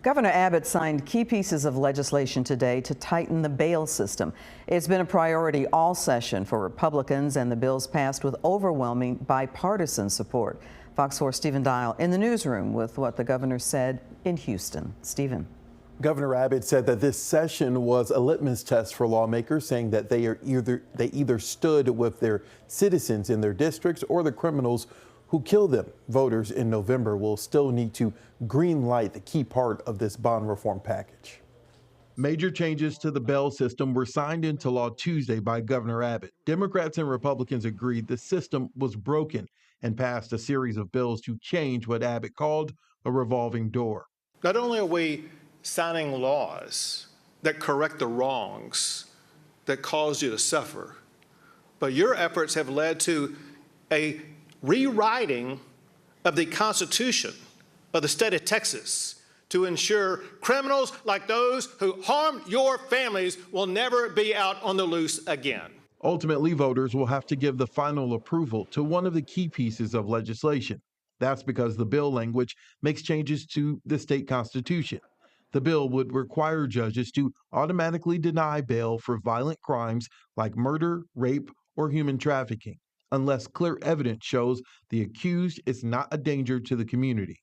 Governor Abbott signed key pieces of legislation today to tighten the bail system. It's been a priority all session for Republicans, and the bills passed with overwhelming bipartisan support. Fox 4 Stephen Dial in the newsroom with what the governor said in Houston. Stephen. Governor Abbott said that this session was a litmus test for lawmakers, saying that they either stood with their citizens in their districts or the criminals who killed them. Voters in November will still need to green light the key part of this bond reform package. Major changes to the bail system were signed into law Tuesday by Governor Abbott. Democrats and Republicans agreed the system was broken and passed a series of bills to change what Abbott called a revolving door. Not only are we signing laws that correct the wrongs that caused you to suffer, but your efforts have led to a rewriting of the Constitution of the state of Texas to ensure criminals like those who harmed your families will never be out on the loose again. Ultimately, voters will have to give the final approval to one of the key pieces of legislation. That's because the bill language makes changes to the state constitution. The bill would require judges to automatically deny bail for violent crimes like murder, rape, or human trafficking, unless clear evidence shows the accused is not a danger to the community.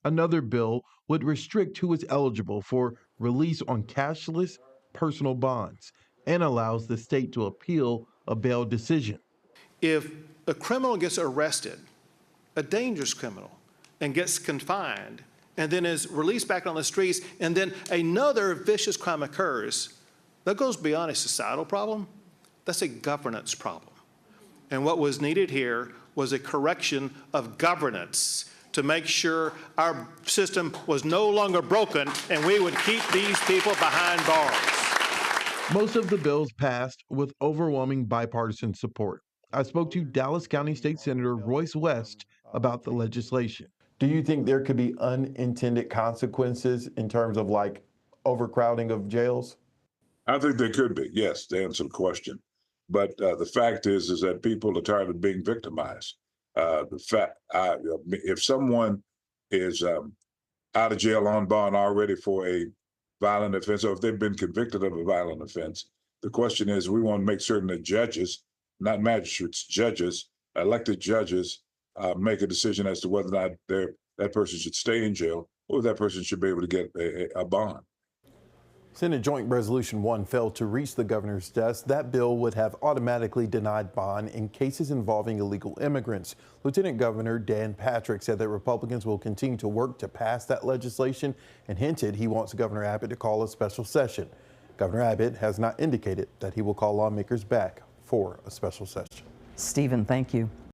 Another bill would restrict who is eligible for release on cashless personal bonds and allows the state to appeal a bail decision. If a criminal gets arrested, a dangerous criminal, and gets confined, and then is released back on the streets, and then another vicious crime occurs, that goes beyond a societal problem. That's a governance problem. And what was needed here was a correction of governance to make sure our system was no longer broken and we would keep these people behind bars. Most of the bills passed with overwhelming bipartisan support. I spoke to Dallas County State Senator Royce West about the legislation. Do you think there could be unintended consequences in terms of like overcrowding of jails? I think there could be, yes, to answer the question. But the fact is that people are tired of being victimized. If someone is out of jail on bond already for a violent offense, or if they've been convicted of a violent offense, the question is we want to make certain that judges, not magistrates, judges, elected judges, make a decision as to whether or not that person should stay in jail or that person should be able to get a bond. Senate Joint Resolution 1 failed to reach the governor's desk. That bill would have automatically denied bond in cases involving illegal immigrants. Lieutenant Governor Dan Patrick said that Republicans will continue to work to pass that legislation and hinted he wants Governor Abbott to call a special session. Governor Abbott has not indicated that he will call lawmakers back for a special session. Stephen, thank you.